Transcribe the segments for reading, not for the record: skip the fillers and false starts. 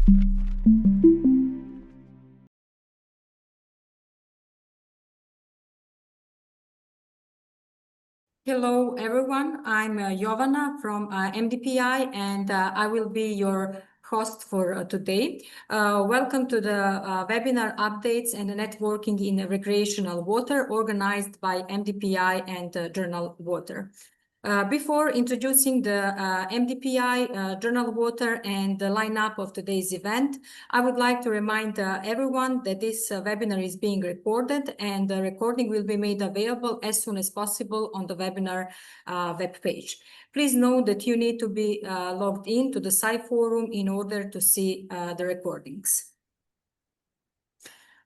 Hello, everyone. I'm Jovana from MDPI, and I will be your host for today. Welcome to the webinar updates and networking in recreational water organized by MDPI and Journal Water. Before introducing the MDPI Journal Water and the lineup of today's event, I would like to remind everyone that this webinar is being recorded, and the recording will be made available as soon as possible on the webinar webpage. Please note that you need to be logged in to the site forum in order to see the recordings.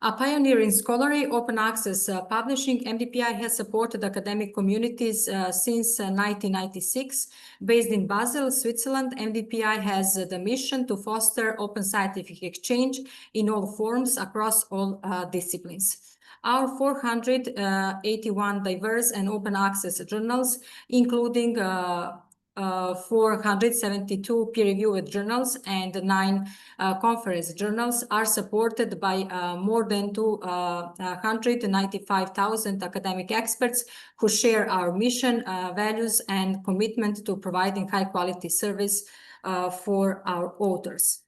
A pioneer in scholarly open access publishing, MDPI has supported academic communities since 1996. Based in Basel, Switzerland, MDPI has the mission to foster open scientific exchange in all forms across all disciplines. Our 481 diverse and open access journals, including 472 peer-reviewed journals and 9 conference journals, are supported by more than 295,000 academic experts who share our mission, values, and commitment to providing high-quality service for our authors.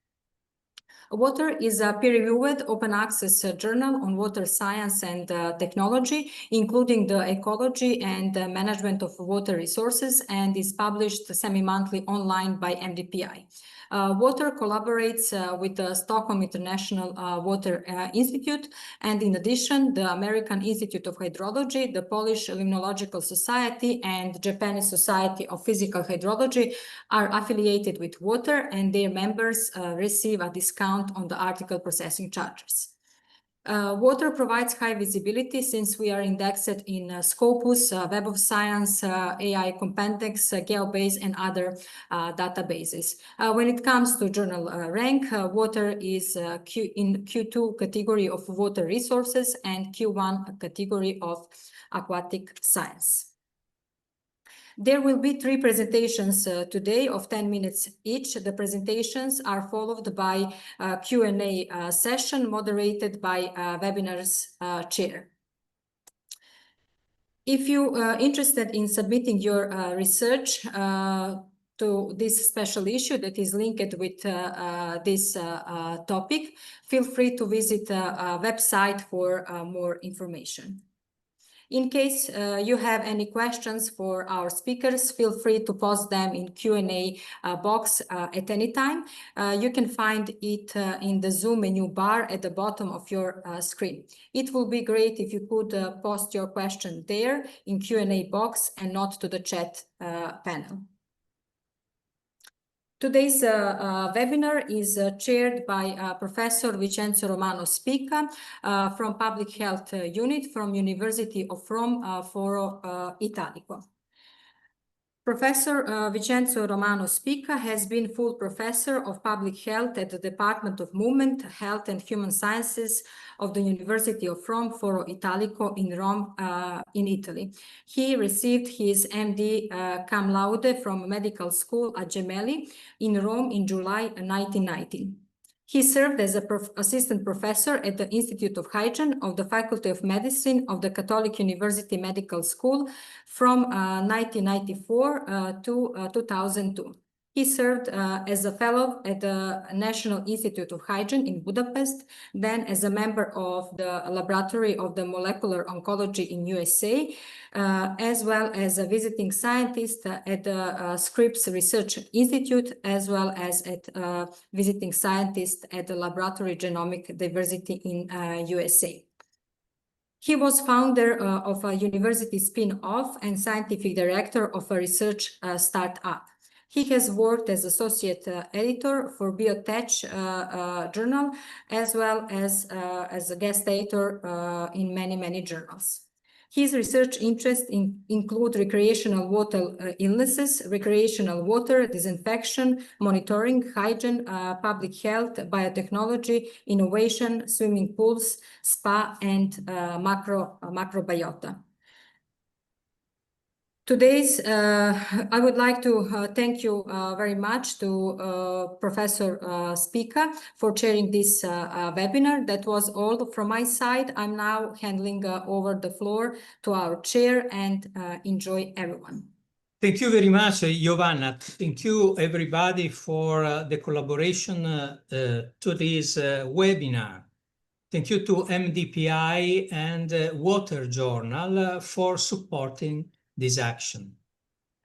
Water is a peer-reviewed open access journal on water science and technology, including the ecology and management of water resources, and is published semi-monthly online by MDPI. Water collaborates with the Stockholm International Water Institute, and in addition, the American Institute of Hydrology, the Polish Limnological Society, and Japanese Society of Physical Hydrology are affiliated with Water, and their members receive a discount on the article processing charges. Water provides high visibility since we are indexed in Scopus, Web of Science, AI Compendex, GeoBase, and other databases. When it comes to journal rank, Water is in Q2 category of water resources and Q1 category of aquatic science. There will be 3 presentations today of 10 minutes each. The presentations are followed by a Q&A session moderated by webinar's chair. If you are interested in submitting your research to this special issue that is linked with this topic, feel free to visit the website for more information. In case you have any questions for our speakers, feel free to post them in Q&A box at any time. You can find it in the Zoom menu bar at the bottom of your screen. It will be great if you could post your question there in Q&A box and not to the chat panel. Today's webinar is chaired by Professor Vincenzo Romano Spicca from Public Health Unit from University of Rome, Foro Italico. Professor Vincenzo Romano Spicca has been full professor of public health at the Department of Movement, Health and Human Sciences of the University of Rome, Foro Italico in Rome, in Italy. He received his MD cum laude from medical school at Gemelli in Rome in July 1990. He served as an assistant professor at the Institute of Hygiene of the Faculty of Medicine of the Catholic University Medical School from 1994 to 2002. He served as a fellow at the National Institute of Hygiene in Budapest, then as a member of the Laboratory of the Molecular Oncology in USA, as well as a visiting scientist at the Scripps Research Institute, as well as at visiting scientist at the Laboratory Genomic Diversity in USA. He was founder of a university spin-off and scientific director of a research startup. He has worked as associate editor for Biotech journal, as well as a guest editor in many journals. His research interests include recreational water illnesses, recreational water disinfection, monitoring, hygiene, public health, biotechnology, innovation, swimming pools, spa, and microbiota. I would like to thank you very much to Professor Spica for chairing this webinar. That was all from my side. I'm now handing over the floor to our chair, and enjoy everyone. Thank you very much, Giovanna. Thank you, everybody, for the collaboration to this webinar. Thank you to MDPI and Water Journal for supporting this action.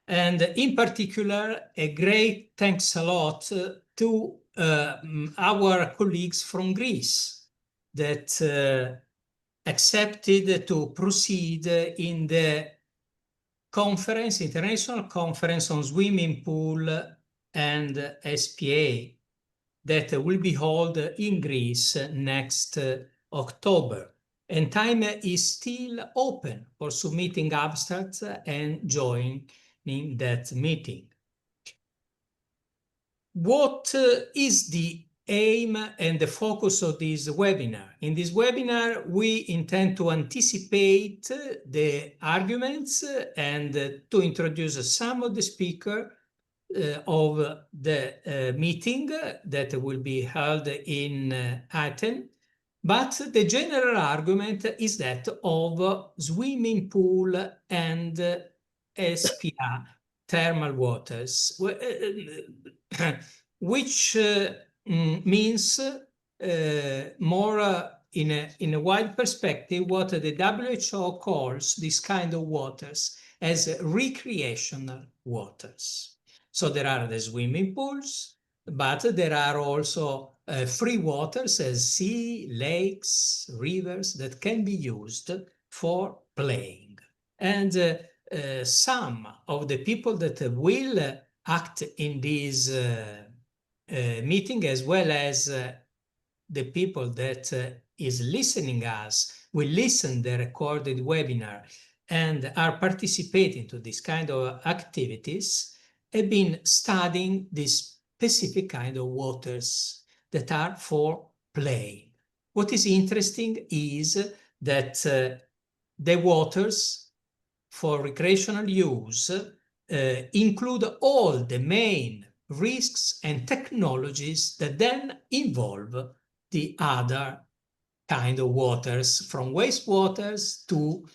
And in particular, a great thanks a lot to our colleagues from Greece that accepted to proceed in the International Conference on Swimming Pool and SPA that will be held in Greece next October. And time is still open for submitting abstracts and joining that meeting. What is the aim and the focus of this webinar? In this webinar, we intend to anticipate the arguments and to introduce some of the speakers of the meeting that will be held in Athens. But the general argument is that of swimming pool and SPA, thermal waters, which means more in a wide perspective what the WHO calls this kind of waters as recreational waters. So there are the swimming pools, but there are also free waters as sea, lakes, rivers that can be used for playing. And some of the people that will act in this meeting, as well as the people that is listening us, will listen the recorded webinar and are participating to this kind of activities, have been studying this specific kind of waters that are for playing. What is interesting is that the waters for recreational use include all the main risks and technologies that then involve the other kind of waters, from wastewaters to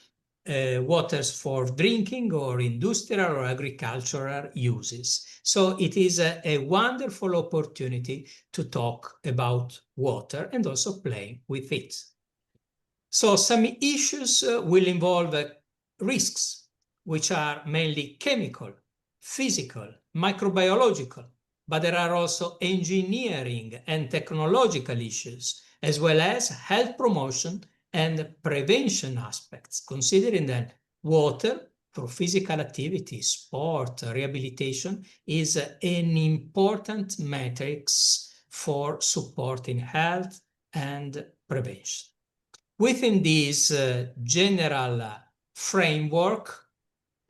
waters for drinking or industrial or agricultural uses. So it is a wonderful opportunity to talk about water and also play with it. So some issues will involve risks, which are mainly chemical, physical, microbiological, but there are also engineering and technological issues, as well as health promotion and prevention aspects, considering that water for physical activity, sport, rehabilitation is an important matrix for supporting health and prevention. Within this general framework,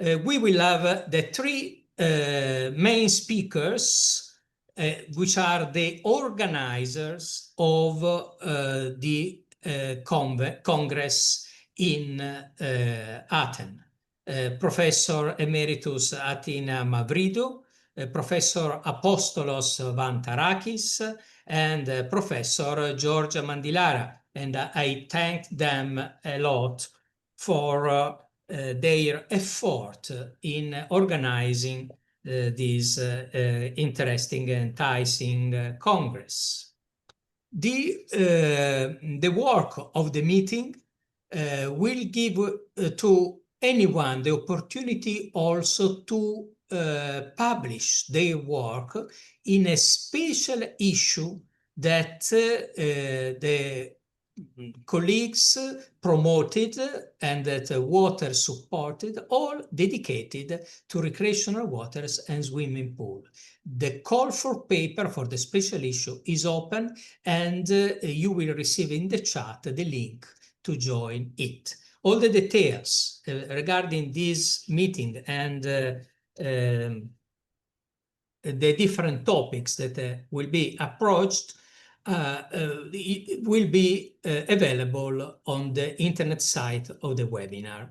we will have the three main speakers, which are the organizers of the Congress in Athens. Professor Emeritus Athina Mavridou, Professor Apostolos Vantarakis, and Professor Georgia Mandilara. And I thank them a lot for their effort in organizing this interesting and enticing Congress. The work of the meeting will give to anyone the opportunity also to publish their work in a special issue that the colleagues promoted and that water supported, all dedicated to recreational waters and swimming pool. The call for paper for the special issue is open, and you will receive in the chat the link to join it. All the details regarding this meeting and the different topics that will be approached will be available on the internet site of the webinar.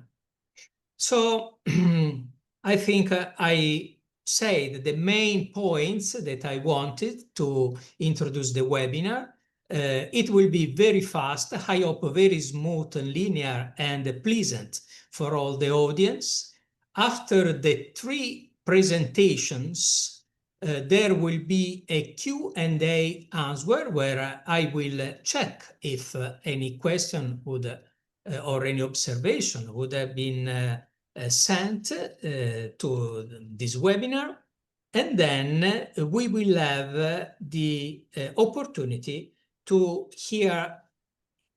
So I think I said the main points that I wanted to introduce the webinar. It will be very fast, I hope very smooth and linear and pleasant for all the audience. After the 3 presentations, there will be a Q&A answer where I will check if any question would or any observation would have been sent to this webinar, and then we will have the opportunity to hear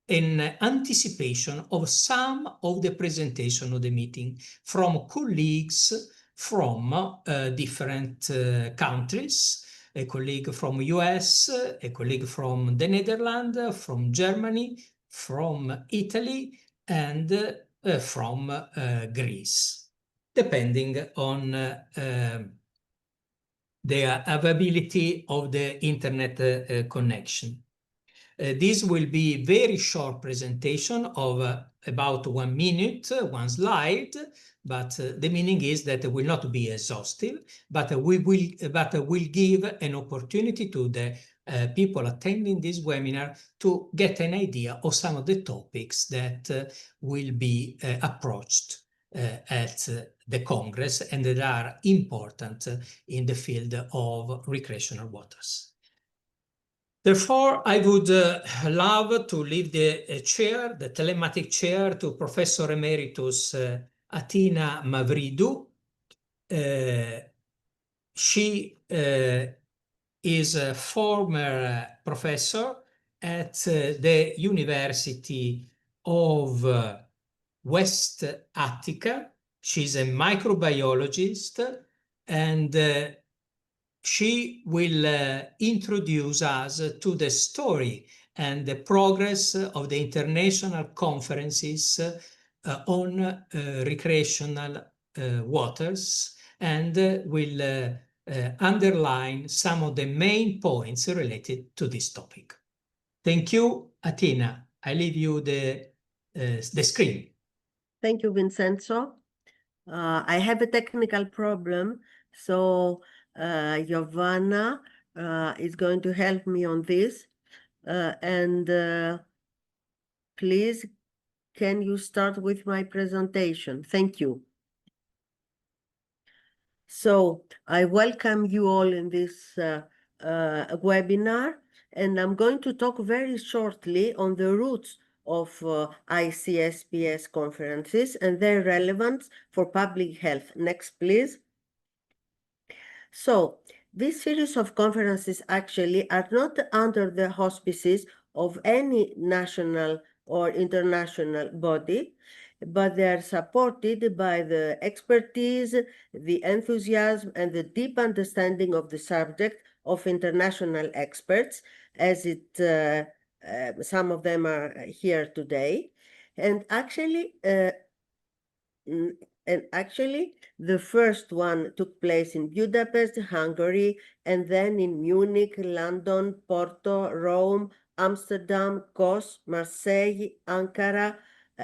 an anticipation of some of the presentation of the meeting from colleagues from different countries, a colleague from US, a colleague from the Netherlands, from Germany, from Italy, and from Greece, depending on the availability of the internet connection. This will be very short presentation of about 1 minute, 1 slide, but the meaning is that it will not be exhaustive, but we will give an opportunity to the people attending this webinar to get an idea of some of the topics that will be approached at the Congress and that are important in the field of recreational waters. Therefore, I would love to leave the chair, the telematic chair, to Professor Emeritus Athina Mavridou. She is a former professor at the University of West Attica. She's a microbiologist, and she will introduce us to the story and the progress of the international conferences on recreational waters, and will underline some of the main points related to this topic. Thank you, Athina. I leave you the screen. Thank you, Vincenzo. I have a technical problem, so Giovanna is going to help me on this. Please, can you start with my presentation? Thank you. So I welcome you all in this webinar, and I'm going to talk very shortly on the roots of ICSPS conferences and their relevance for public health. Next, please. So this series of conferences actually are not under the auspices of any national or international body, but they are supported by the expertise, the enthusiasm, and the deep understanding of the subject of international experts, as some of them are here today. And actually, the first one took place in Budapest, Hungary, and then in Munich, London, Porto, Rome, Amsterdam, Kos, Marseille, Ankara,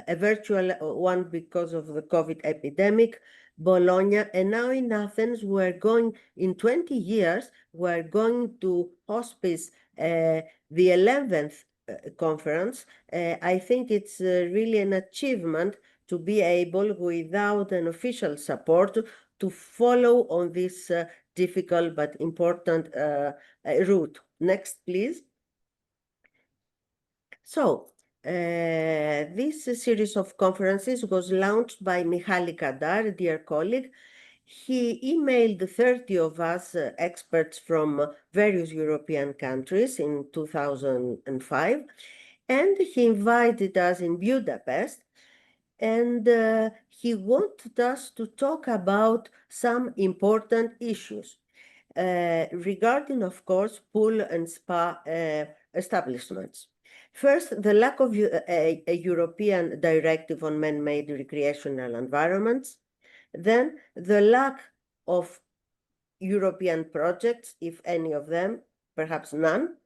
a virtual one because of the COVID epidemic, Bologna, and now in Athens, in 20 years, we're going to hospice the 11th conference. I think it's really an achievement to be able, without an official support, to follow on this difficult but important route. Next, please. So, this series of conferences was launched by Mihaly Kadar, a dear colleague. He emailed 30 of us experts from various European countries in 2005, and he invited us in Budapest, and he wanted us to talk about some important issues regarding, of course, pool and spa establishments. First, the lack of a European directive on man-made recreational environments. Then, the lack of European projects, if any of them, perhaps none.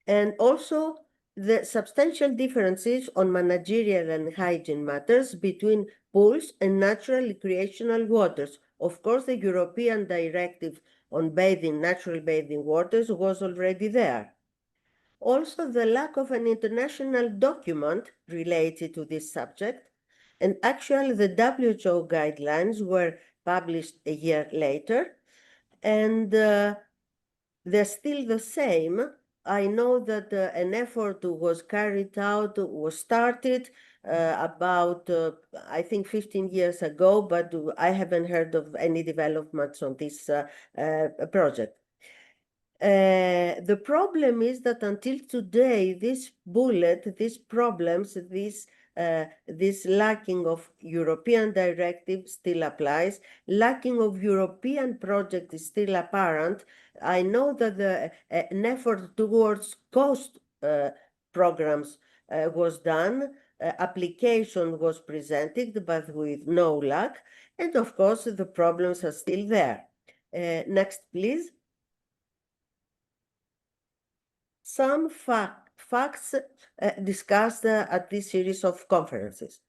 And also, the substantial differences on managerial and hygiene matters between pools and natural recreational waters, of course, the European Directive on bathing, natural bathing waters was already there. Also, the lack of an international document related to this subject, and actually the WHO guidelines were published a year later, and they're still the same. I know that an effort was carried out, was started about, I think, 15 years ago, but I haven't heard of any developments on this project. The problem is that until today, this bullet, these problems, this lacking of European directive still applies. Lacking of European project is still apparent. I know that an effort towards cost programs was done. Application was presented, but with no luck. And of course, the problems are still there. Next, please. Some facts discussed at this series of conferences.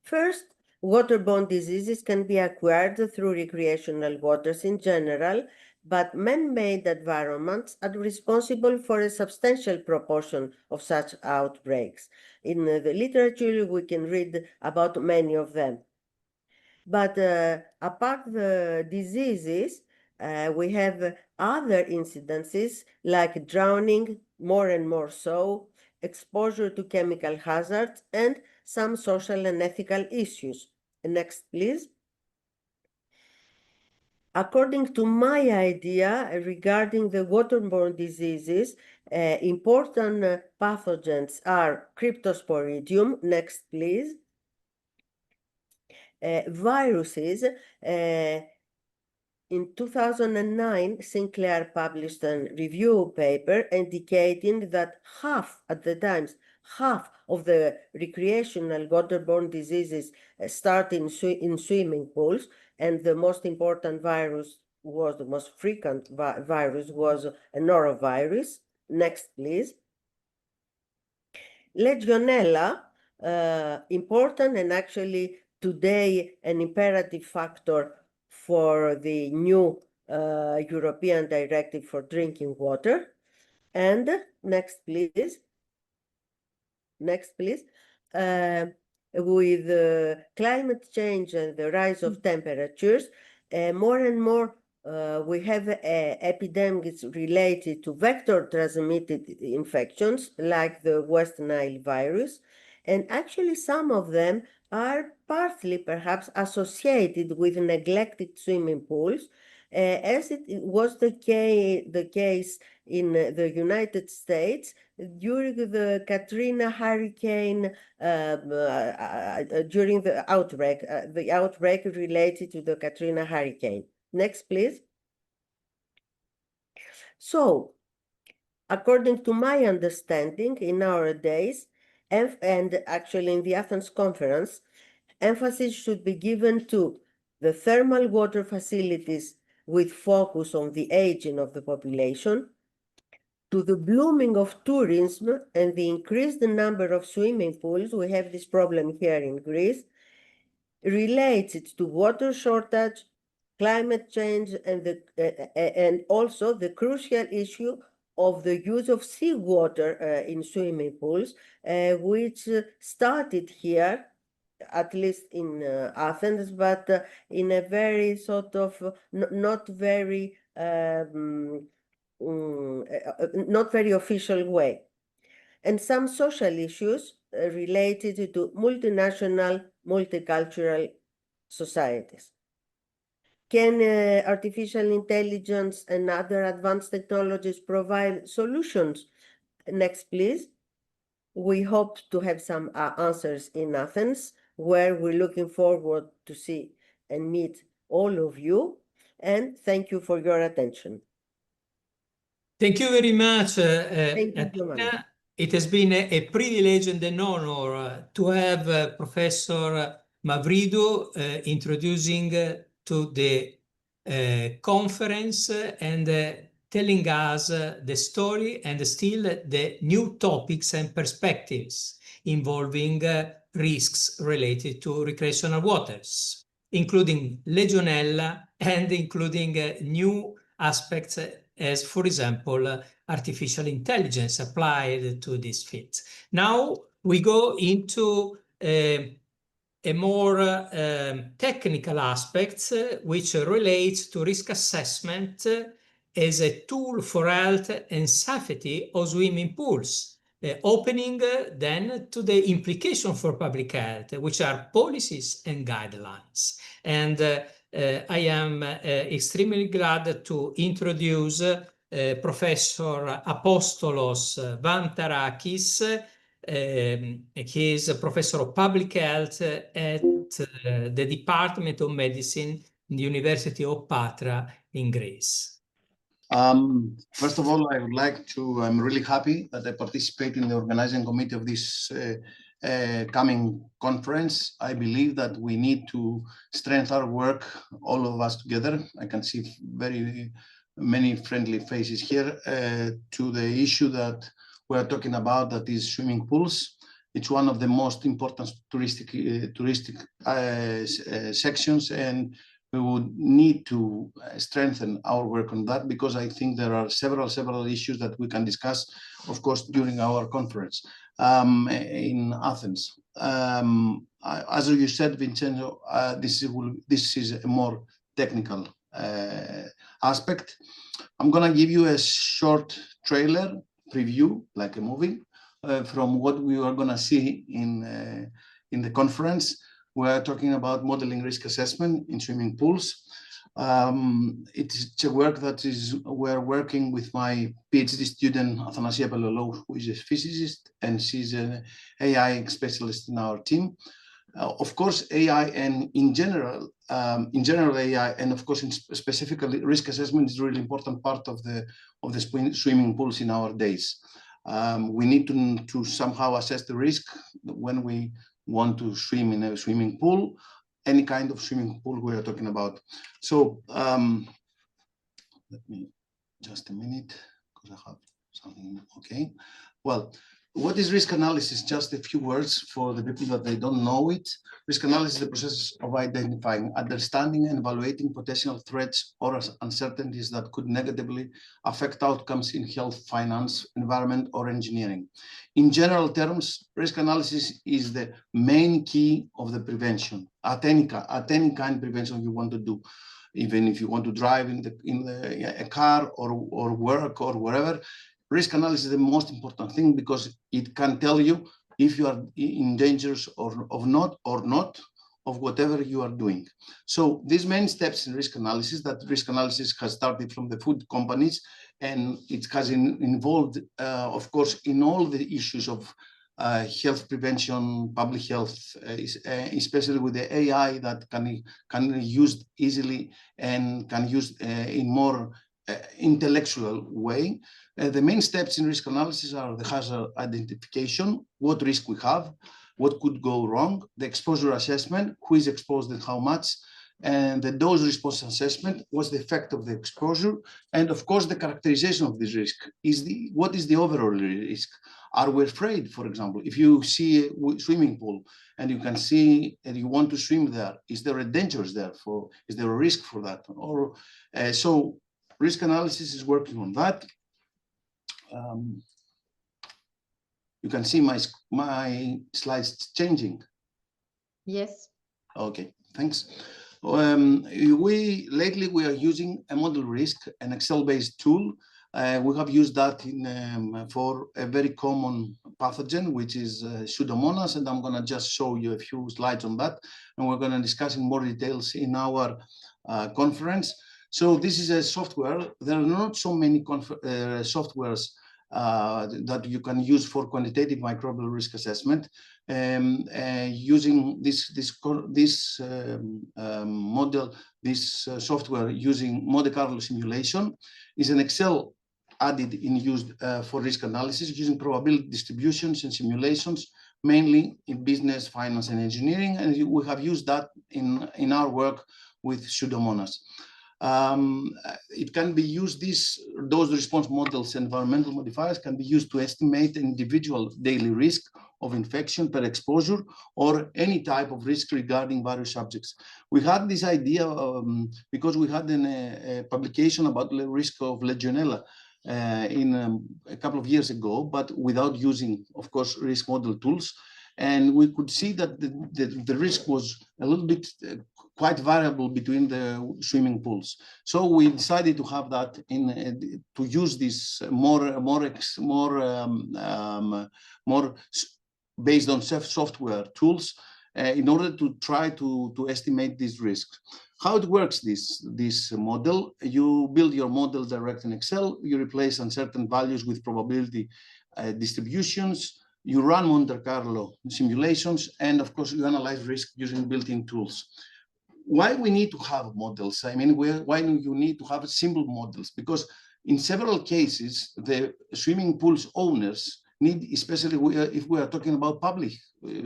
First, waterborne diseases can be acquired through recreational waters in general, but man-made environments are responsible for a substantial proportion of such outbreaks. In the literature, we can read about many of them. But apart the diseases, we have other incidences like drowning, more and more so, exposure to chemical hazards, and some social and ethical issues. Next, please. According to my idea regarding the waterborne diseases, important pathogens are Cryptosporidium. Next, please. Viruses. In 2009, Sinclair published a review paper indicating that half of the recreational waterborne diseases start in swimming pools, and the most important virus was, the most frequent virus was a norovirus. Next, please. Legionella, important and actually today an imperative factor for the new European Directive for Drinking Water. And next, please. Next, please. With climate change and the rise of temperatures, more and more we have epidemics related to vector-transmitted infections like the West Nile virus. And actually some of them are partly perhaps associated with neglected swimming pools, as it was the case in the United States during the Katrina hurricane, during the outbreak related to the Katrina hurricane. Next, please. So, according to my understanding, in our days, and actually in the Athens conference, emphasis should be given to the thermal water facilities with focus on the aging of the population, to the blooming of tourism and the increased number of swimming pools. We have this problem here in Greece, related to water shortage, climate change, and also the crucial issue of the use of seawater in swimming pools, which started here, at least in Athens, but in a very sort of not very official way. And some social issues related to multinational, multicultural societies. Can artificial intelligence and other advanced technologies provide solutions? Next, please. We hope to have some answers in Athens, where we're looking forward to see and meet all of you. And thank you for your attention. Thank you very much, Thank you, Athena. It has been a privilege and an honor to have Professor Mavridou introducing to the conference and telling us the story and still the new topics and perspectives involving risks related to recreational waters. including Legionella and including new aspects as, for example, artificial intelligence applied to this field. Now we go into a more technical aspects which relates to risk assessment as a tool for health and safety of swimming pools, opening then to the implication for public health, which are policies and guidelines. And I am extremely glad to introduce Professor Apostolos Vantarakis. He is a professor of public health at the Department of Medicine in the University of Patra in Greece. First of all, I would like to, I'm really happy that I participate in the organizing committee of this coming conference. I believe that we need to strengthen our work, all of us together. I can see very many friendly faces here to the issue that we're talking about, that is swimming pools. It's one of the most important touristic sections, and we would need to strengthen our work on that, because I think there are several issues that we can discuss, of course, during our conference in Athens. As you said, Vincenzo, this is a more technical aspect. I'm going to give you a short trailer preview, like a movie, from what we are going to see in the conference. We're talking about modeling risk assessment in swimming pools. It's a work that we're working with my PhD student, Athanasia Pelolou, who is a physicist, and she's an AI specialist in our team. Of course, AI and in general AI, and of course, specifically risk assessment is a really important part of the swimming pools in our days. We need to somehow assess the risk when we want to swim in a swimming pool, any kind of swimming pool we are talking about. So let me just a minute, because I have something. Okay, well, what is risk analysis? Just a few words for the people that they don't know it. Risk analysis is the process of identifying, understanding, and evaluating potential threats or uncertainties that could negatively affect outcomes in health, finance, environment, or engineering. In general terms, risk analysis is the main key of the prevention at any kind of prevention you want to do. Even if you want to drive in a car or work or wherever, risk analysis is the most important thing, because it can tell you if you are in danger of not of whatever you are doing. So these main steps in risk analysis, that risk analysis has started from the food companies, and it has involved, of course, in all the issues of health prevention, public health, especially with the AI that can be used easily and can use in more intellectual way. The main steps in risk analysis are the hazard identification, what risk we have, what could go wrong, the exposure assessment, who is exposed and how much, and the dose response assessment, what's the effect of the exposure, and of course the characterization of this risk. What is the overall risk? Are we afraid, for example, if you see a swimming pool and you can see and you want to swim there, is there a danger there? Is there a risk for that? Or so risk analysis is working on that. You can see my slides changing. Yes. Okay, thanks. Lately we are using a model risk, an Excel-based tool. We have used that for a very common pathogen, which is Pseudomonas, and I'm going to just show you a few slides on that, and we're going to discuss in more details in our conference. So this is a software. There are not so many softwares that you can use for quantitative microbial risk assessment. Using this model, this software using Monte Carlo simulation is an Excel added in used for risk analysis using probability distributions and simulations, mainly in business, finance, and engineering. And we have used that in our work with Pseudomonas. It can be used, those response models, environmental modifiers, can be used to estimate individual daily risk of infection per exposure or any type of risk regarding various subjects. We had this idea because we had a publication about the risk of Legionella a couple of years ago, but without using, of course, risk model tools. And we could see that the risk was a little bit quite variable between the swimming pools. So we decided to have that to use this more based on software tools in order to try to estimate these risks. How it works, this model: you build your model direct in Excel, you replace uncertain values with probability distributions, you run Monte Carlo simulations, and of course you analyze risk using built-in tools. Why we need to have models? I mean, why do you need to have simple models? Because in several cases, the swimming pools owners need, especially if we are talking about public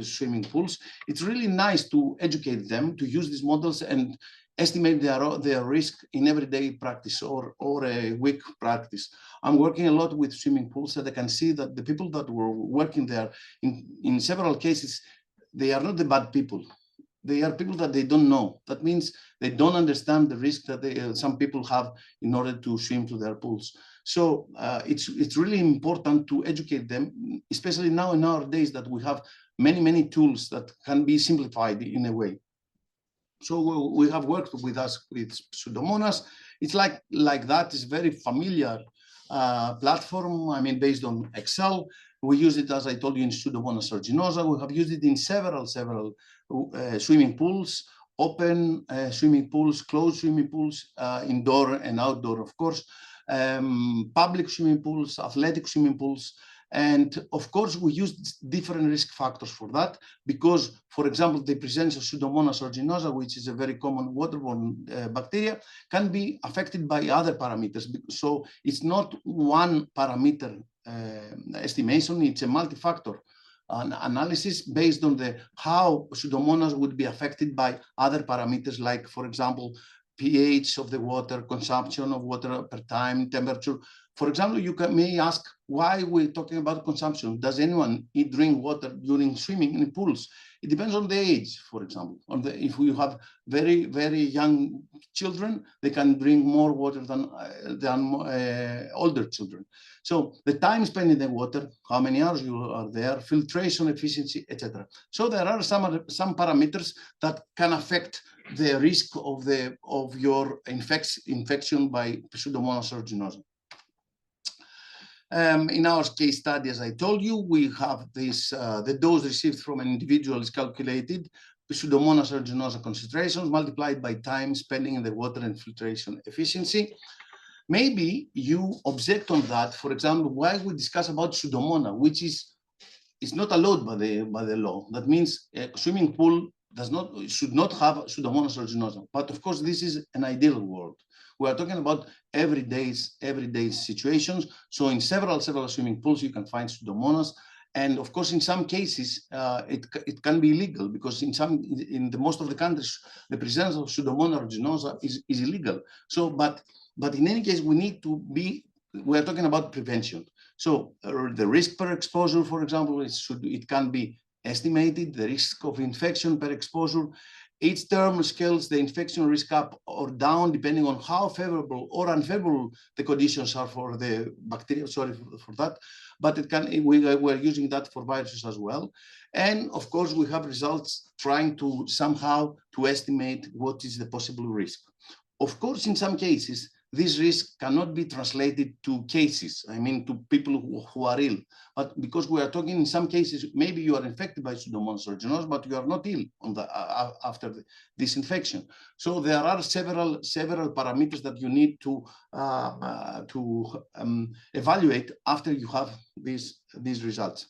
swimming pools, it's really nice to educate them to use these models and estimate their risk in everyday practice or a week practice. I'm working a lot with swimming pools, and I can see that the people that were working there, in several cases, they are not the bad people. They are people that they don't know. That means they don't understand the risk that some people have in order to swim to their pools. So it's really important to educate them, especially now in our days that we have many tools that can be simplified in a way. So we have worked with Pseudomonas. It's like that. It's very familiar platform. I mean, based on Excel. We use it, as I told you, in Pseudomonas aeruginosa. We have used it in several swimming pools, open swimming pools, closed swimming pools, indoor and outdoor, of course, public swimming pools, athletic swimming pools. And of course, we use different risk factors for that because, for example, the presence of Pseudomonas aeruginosa, which is a very common waterborne bacteria, can be affected by other parameters. So it's not one parameter estimation, it's a multi-factor analysis based on how Pseudomonas would be affected by other parameters, like, for example, pH of the water, consumption of water per time, temperature. For example, you may ask why we're talking about consumption. Does anyone drink water during swimming in pools? It depends on the age, for example. If we have very young children, they can drink more water than older children. So the time spent in the water, how many hours you are there, filtration efficiency, etc. So there are some parameters that can affect the risk of your infection by Pseudomonas aeruginosa. In our case study, as I told you, we have this, the dose received from an individual is calculated, Pseudomonas aeruginosa concentrations multiplied by time spending in the water and filtration efficiency. Maybe you object on that, for example, why we discuss about Pseudomonas, which is not allowed by the law. That means a swimming pool should not have Pseudomonas aeruginosa. But of course, this is an ideal world. We are talking about everyday situations. So in several swimming pools, you can find Pseudomonas. And of course, in some cases, it can be illegal because in most of the countries, the presence of Pseudomonas aeruginosa is illegal. So, but in any case, we are talking about prevention. So the risk per exposure, for example, it can be estimated, the risk of infection per exposure. Each term scales the infection risk up or down depending on how favorable or unfavorable the conditions are for the bacteria. Sorry for that, but we're using that for viruses as well. And of course, we have results trying to somehow to estimate what is the possible risk. Of course, in some cases, this risk cannot be translated to cases, I mean, to people who are ill. But because we are talking in some cases, maybe you are infected by Pseudomonas aeruginosa, but you are not ill after this infection. So there are several parameters that you need to evaluate after you have these results.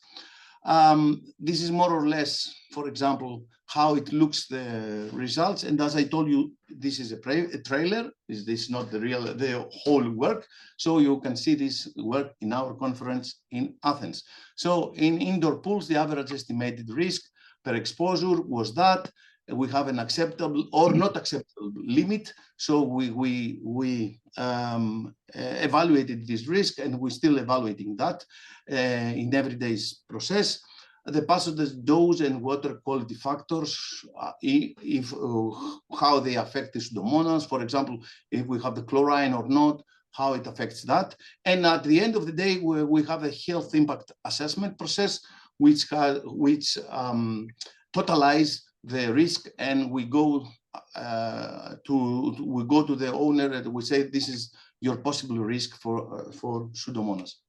This is more or less, for example, how it looks, the results. And as I told you, this is a trailer. This is not the whole work. So you can see this work in our conference in Athens. So in indoor pools, the average estimated risk per exposure was that. we have an acceptable or not acceptable limit. So we evaluated this risk, and we're still evaluating that in everyday's process. The pathogen dose and water quality factors, how they affect the Pseudomonas, for example, if we have the chlorine or not, how it affects that. And at the end of the day, we have a health impact assessment process, which totalize the risk, and we go to the owner and we say, this is your possible risk for Pseudomonas.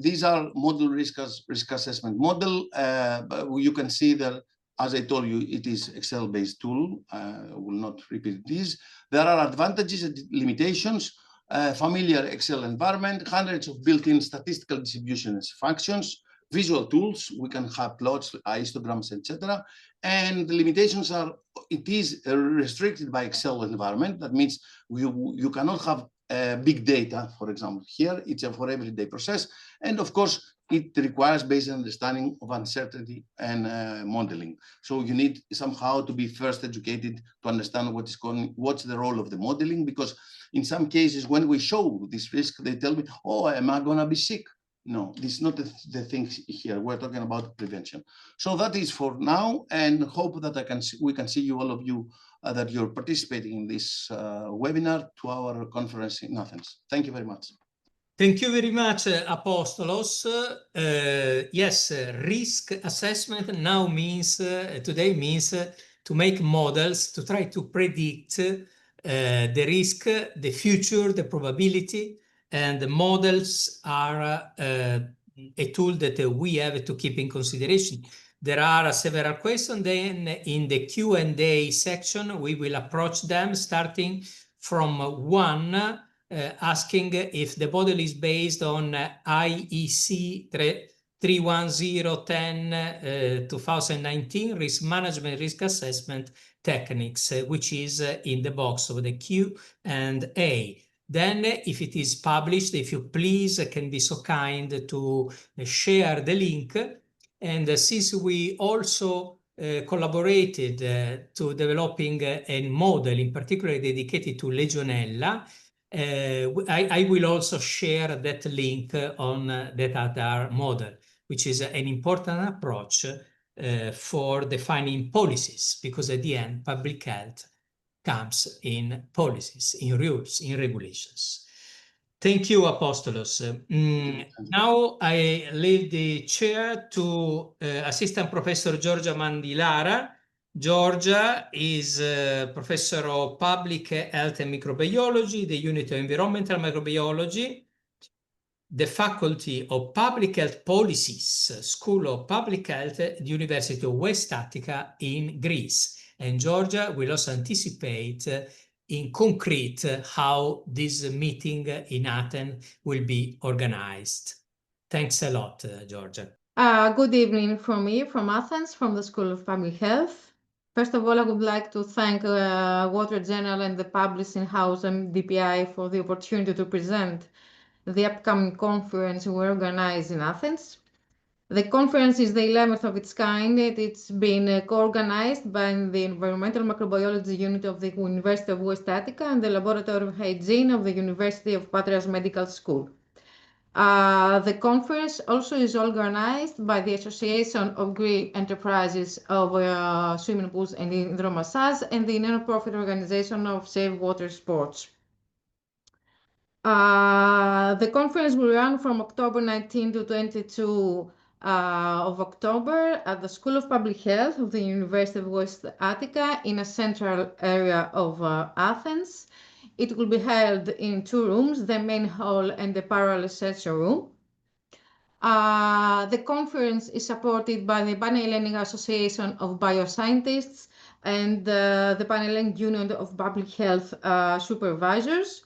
These are model risk assessment model. But you can see that, as I told you, it is Excel-based tool. I will not repeat this. There are advantages and limitations. Familiar Excel environment, hundreds of built-in statistical distributions functions, visual tools, we can have plots, histograms, etc. And the limitations are, it is restricted by Excel environment. That means you cannot have big data, for example. Here, it's a for everyday process. And of course, it requires basic understanding of uncertainty and modeling. So you need somehow to be first educated to understand what's the role of the modeling, because in some cases, when we show this risk, they tell me, oh, am I gonna be sick? No, this is not the thing here. We're talking about prevention. So that is for now, and hope that we can see you, all of you, that you're participating in this webinar to our conference in Athens. Thank you very much. Thank you very much, Apostolos. Yes, risk assessment now means, today means to make models to try to predict the risk, the future, the probability, and the models are a tool that we have to keep in consideration. There are several questions. Then in the Q&A section, we will approach them starting from one, asking if the model is based on IEC 31010 2019 risk management risk assessment techniques, which is in the box of the Q&A. Then if it is published, if you please can be so kind to share the link. And since we also collaborated to developing a model in particular dedicated to Legionella, I will also share that link on that other model, which is an important approach for defining policies, because at the end, public health comes in policies, in rules, in regulations. Thank you, Apostolos. Now I leave the chair to Assistant Professor Giorgia Mandilara. Giorgia is Professor of Public Health and Microbiology, the Unit of Environmental Microbiology, the Faculty of Public Health Policies, School of Public Health at the University of West Attica in Greece. And Giorgia will also anticipate in concrete how this meeting in Athens will be organized. Thanks a lot, Giorgia. Good evening from me, from Athens, from the School of Public Health. First of all, I would like to thank Water Journal and the Publishing House and DPI for the opportunity to present the upcoming conference we organize in Athens. The conference is the 11th of its kind. It's been co-organized by the Environmental Microbiology Unit of the University of West Attica and the Laboratory of Hygiene of the University of Patras Medical School. The conference also is organized by the Association of Greek Enterprises of Swimming Pools and Hydromassage and the non-profit organization of Save Water Sports. The conference will run from October 19 to 22 of October at the School of Public Health of the University of West Attica in a central area of Athens. It will be held in two rooms, the main hall and the parallel session room. The conference is supported by the Pan-Hellenic Association of Bioscientists and the Pan-Hellenic Union of Public Health Supervisors,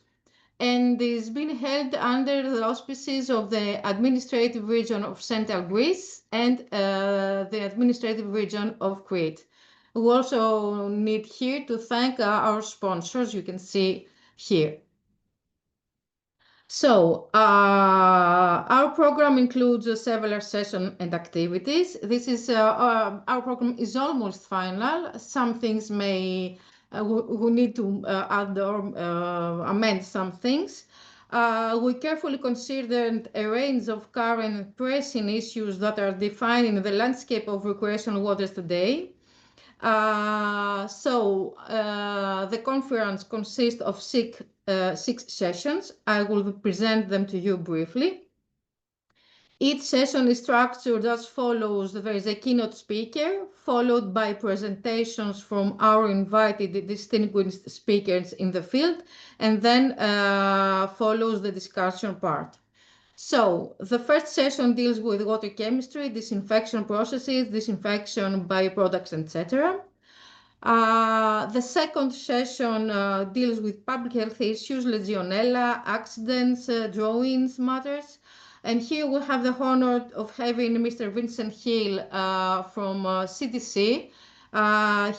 and is being held under the auspices of the administrative region of Central Greece and the administrative region of Crete. We also need here to thank our sponsors, you can see here. So our program includes several sessions and activities. This is our program is almost final. Some things may we need to add or amend some things. We carefully considered a range of current pressing issues that are defined in the landscape of recreational waters today. The conference consists of six sessions. I will present them to you briefly. Each session is structured as follows. There is a keynote speaker, followed by presentations from our invited distinguished speakers in the field, and then follows the discussion part. So the first session deals with water chemistry, disinfection processes, disinfection byproducts, etc. The second session deals with public health issues, Legionella, accidents, drawings, matters. And here we have the honor of having Mr. Vincent Hill from CDC.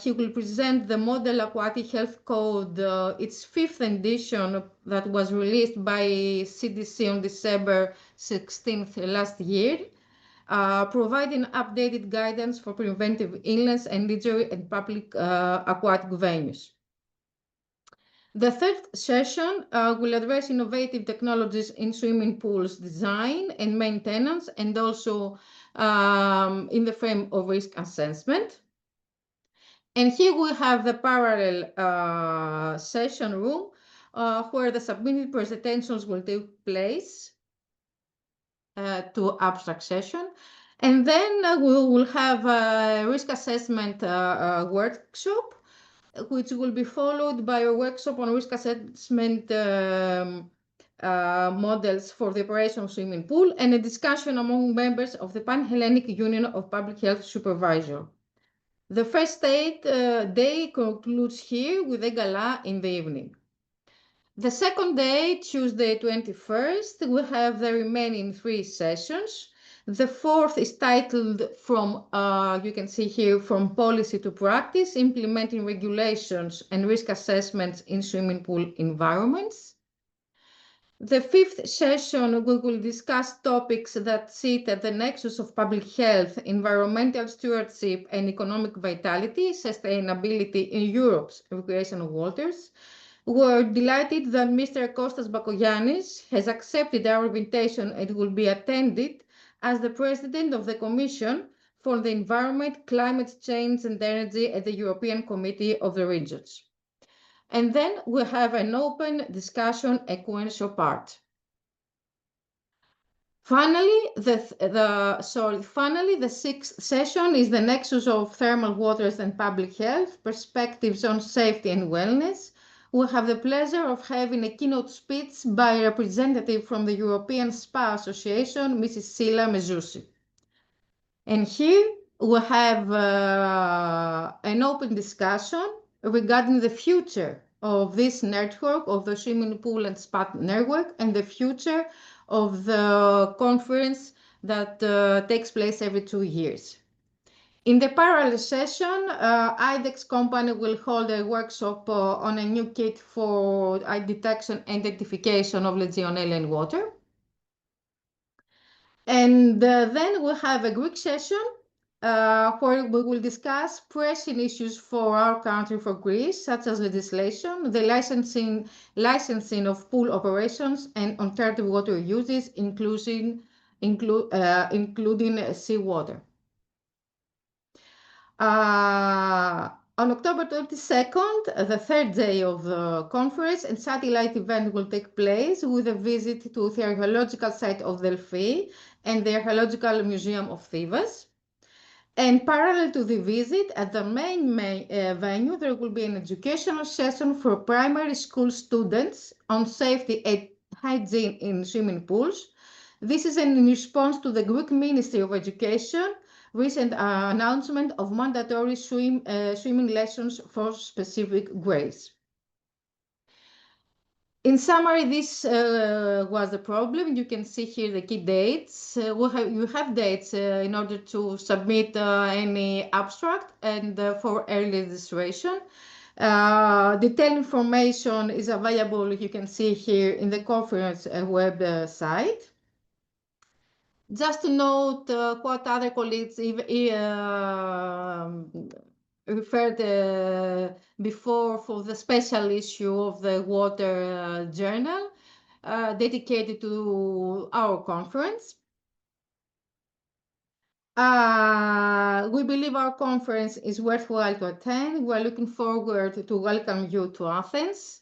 He will present the Model Aquatic Health Code, its 5th edition that was released by CDC on December 16th last year, providing updated guidance for preventive illness and injury in public aquatic venues. The third session will address innovative technologies in swimming pools design and maintenance, and also in the frame of risk assessment. And here we have the parallel session room where the submitted presentations will take place to abstract session. And then we will have a risk assessment workshop, which will be followed by a workshop on risk assessment models for the operation of swimming pool, and a discussion among members of the Pan-Hellenic Union of Public Health Supervisors. The first day concludes here with a gala in the evening. The second day, Tuesday 21st, we have the remaining 3 sessions. The fourth is titled from, you can see here, from policy to practice, implementing regulations and risk assessments in swimming pool environments. The 5th session, we will discuss topics that sit at the nexus of public health, environmental stewardship, and economic vitality, sustainability in Europe's recreational waters. We're delighted that Mr. Kostas Bakoyannis has accepted our invitation and will be attended as the President of the Commission for the Environment, Climate Change and Energy at the European Committee of the Regions. And then we have an open discussion, a Q&A part. Finally, the 6th session is the nexus of thermal waters and public health, perspectives on safety and wellness. We have the pleasure of having a keynote speech by a representative from the European Spa Association, Mrs. Sila Mezousi. And here we have an open discussion regarding the future of this network, of the swimming pool and spa network, and the future of the conference that takes place every 2 years. In the parallel session, IDEX company will hold a workshop on a new kit for detection and identification of Legionella in water. And then we'll have a Greek session where we will discuss pressing issues for our country, for Greece, such as legislation, the licensing of pool operations and alternative water uses, including seawater. On October 22nd, the 3rd day of the conference, a satellite event will take place with a visit to the archaeological site of Delphi and the Archaeological Museum of Thebes. And parallel to the visit, at the main venue, there will be an educational session for primary school students on safety and hygiene in swimming pools. This is in response to the Greek Ministry of Education recent announcement of mandatory swimming lessons for specific grades. In summary, this was the problem. You can see here the key dates. You have dates in order to submit any abstract and for early registration. Detailed information is available, you can see here in the conference website. Just to note what other colleagues referred before for the special issue of the Water Journal dedicated to our conference. We believe our conference is worthwhile to attend. We're looking forward to welcome you to Athens.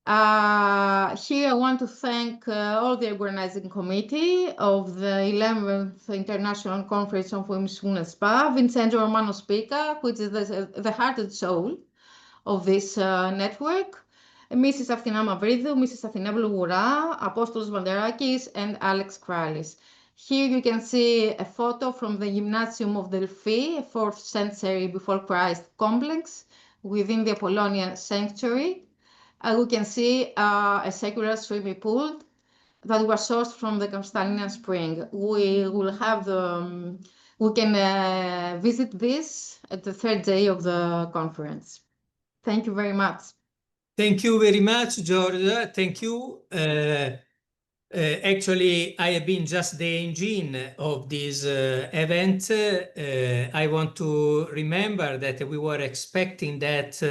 Here I want to thank all the organizing committee of the 11th International Conference of Women Spa, Vincenzo Romano Spica, which is the heart and soul of this network, Mrs. Athina Mavridou, Mrs. Athinablou Goura, Apostolos Vanderakis, and Alex Kralis. Here you can see a photo from the Gymnasium of Delphi, a 4th century before Christ complex within the Apollonian sanctuary. We can see a circular swimming pool that was sourced from the Constantinian spring. We will have we can visit this at the 3rd day of the conference. Thank you very much. Thank you very much, Georgia. Thank you. Actually, I have been just the engine of this event. I want to remember that we were expecting that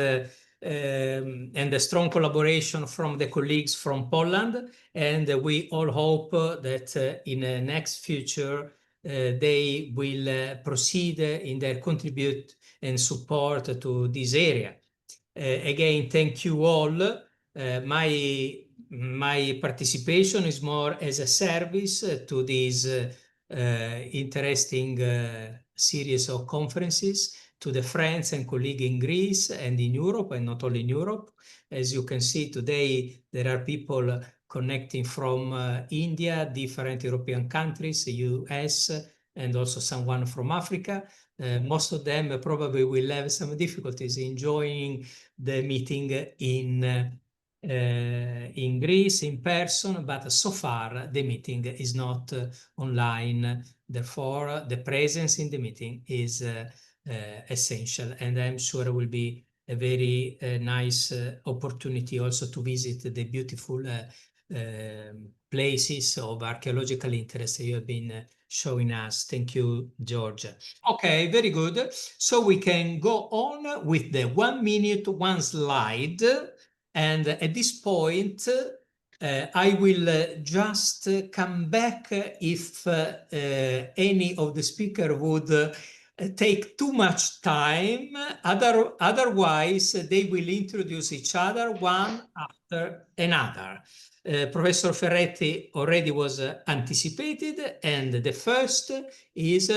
and a strong collaboration from the colleagues from Poland, and we all hope that in the next future they will proceed in their contribute and support to this area. Again, thank you all. My participation is more as a service to this interesting series of conferences to the friends and colleagues in Greece and in Europe, and not only in Europe. As you can see today, there are people connecting from India, different European countries, US, and also someone from Africa. Most of them probably will have some difficulties in joining the meeting in Greece in person, but so far the meeting is not online. Therefore, the presence in the meeting is essential, and I'm sure it will be a very nice opportunity also to visit the beautiful places of archaeological interest you have been showing us. Thank you, Georgia. Okay, very good. So we can go on with the 1 minute, 1 slide. And at this point, I will just come back if any of the speakers would take too much time. Otherwise, they will introduce each other one after another. Professor Ferretti already was anticipated, and the first is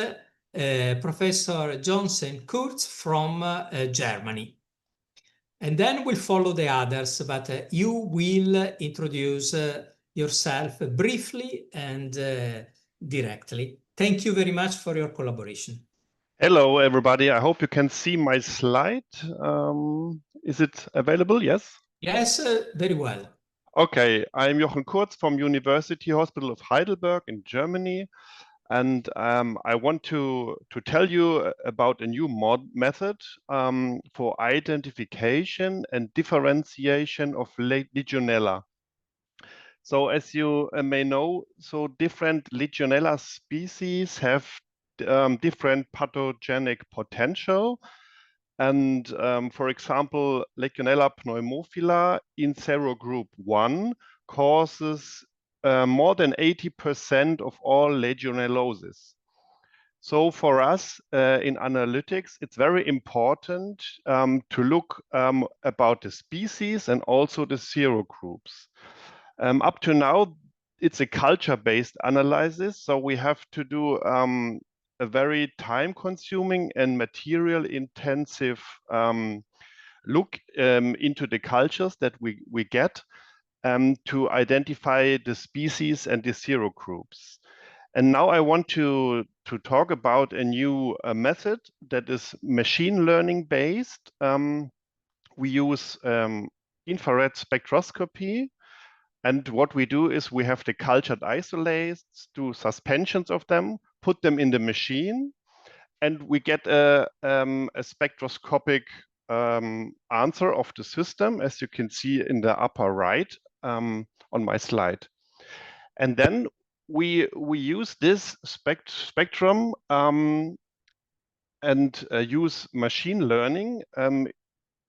Professor Johnson Kurz from Germany. And then we'll follow the others, but you will introduce yourself briefly and directly. Thank you very much for your collaboration. Hello, everybody. I hope you can see my slide. Is it available? Yes? Yes, very well. Okay, I'm Jochen Kurz from University Hospital of Heidelberg in Germany. And I want to tell you about a new method for identification and differentiation of Legionella. So as you may know, so different Legionella species have different pathogenic potential. And for example, Legionella pneumophila in serogroup 1 causes more than 80% of all legionellosis. So for us in analytics, it's very important to look about the species and also the serogroups. Up to now, it's a culture-based analysis, so we have to do a very time-consuming and material-intensive look into the cultures that we get to identify the species and the serogroups. And now I want to talk about a new method that is machine learning based. We use infrared spectroscopy. And what we do is we have the cultured isolates, do suspensions of them, put them in the machine, and we get a spectroscopic answer of the system, as you can see in the upper right on my slide. And then we use this spectrum and use machine learning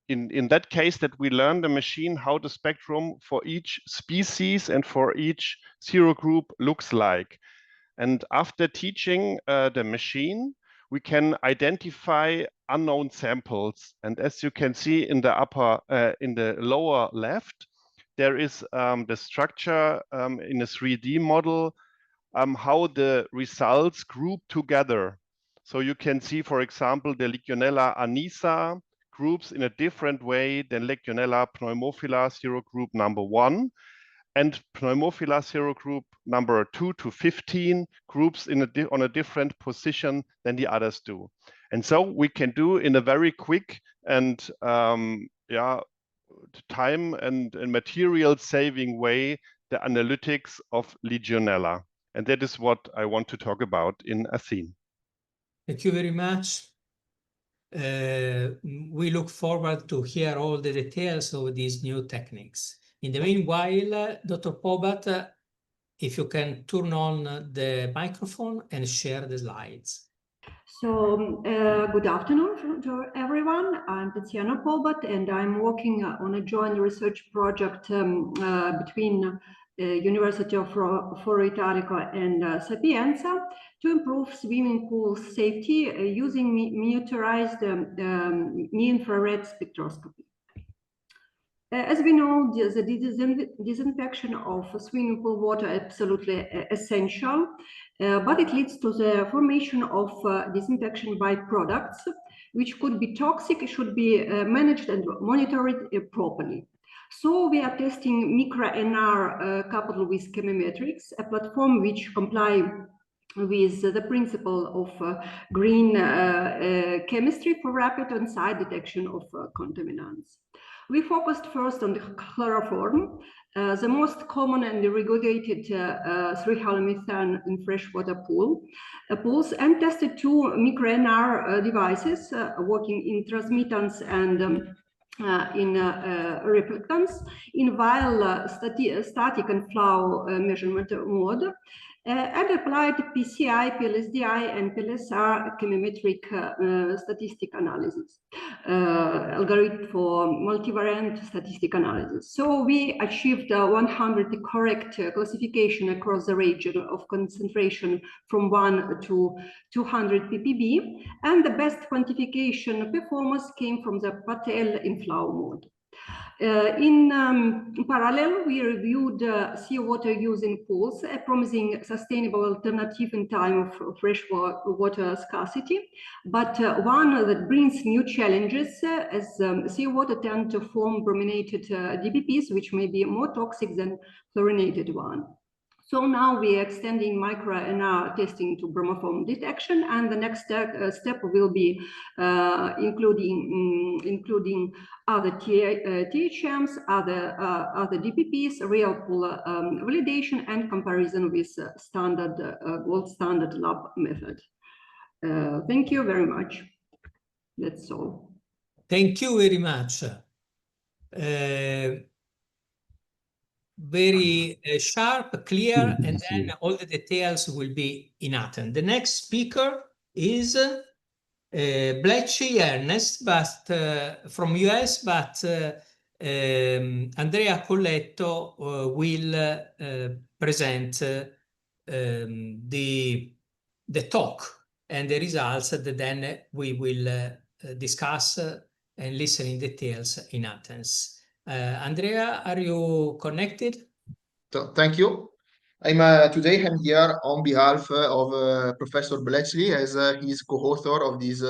in that case, that we learn the machine how the spectrum for each species and for each serogroup looks like. And after teaching the machine, we can identify unknown samples. And as you can see in the lower left, there is the structure in a 3D model, how the results group together. So you can see, for example, the Legionella anisa groups in a different way than Legionella pneumophila serogroup number 1, and Pneumophila serogroup number 2 to 15 groups on a different position than the others do. And so we can do in a very quick and time and material saving way the analytics of Legionella. And that is what I want to talk about in Athene. Thank you very much. We look forward to hear all the details of these new techniques. In the meanwhile, Dr. Pobat, if you can turn on the microphone and share the slides. So, good afternoon to everyone. I'm Tatiana Pobat, and I'm working on a joint research project between University of Foro Italico and Sapienza to improve swimming pool safety using miniaturized near-infrared spectroscopy. As we know, the disinfection of swimming pool water is absolutely essential, but it leads to the formation of disinfection byproducts, which could be toxic, should be managed and monitored properly. So we are testing microNR coupled with chemometrics, a platform which complies with the principle of green chemistry for rapid on-site detection of contaminants. We focused first on the chloroform, the most common and regulated 3-halomethane in freshwater pools, and tested two microNR devices working in transmittance and in reflectance in vial static and flow measurement mode, and applied PCI, PLSDI, and PLSR chemometric statistic analysis, algorithm for multivariant statistic analysis. So we achieved 100 correct classification across the region of concentration from 1 to 200 ppb, and the best quantification performance came from the Patel in flow mode. In parallel, we reviewed seawater use in pools, a promising sustainable alternative in time of freshwater scarcity, but one that brings new challenges as seawater tend to form brominated DBPs, which may be more toxic than chlorinated one. So now we are extending microNR testing to bromoform detection, and the next step will be including other THMs, other DPPs, real pool validation, and comparison with gold standard lab method. Thank you very much. That's all. Thank you very much. Very sharp, clear, and then all the details will be in Athens. The next speaker is Blechy Ernest, but from US, but Andrea Colletto will present the talk and the results that then we will discuss and listen in details in Athens. Andrea, are you connected? So, thank you. Today I'm here on behalf of Professor Blechy as he's co-author of this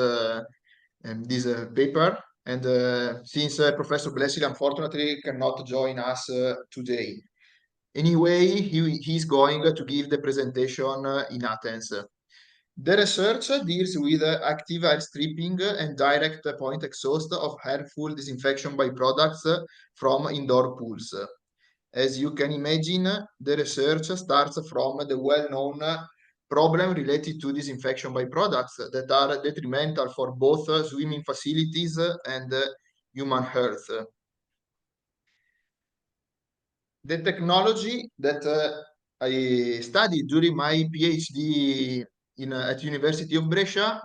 paper. And since Professor Blechy unfortunately cannot join us today. Anyway, he's going to give the presentation in Athens. The research deals with active air stripping and direct point exhaust of harmful disinfection byproducts from indoor pools. As you can imagine, the research starts from the well-known problem related to disinfection by products that are detrimental for both swimming facilities and human health. The technology that I studied during my PhD at University of Brescia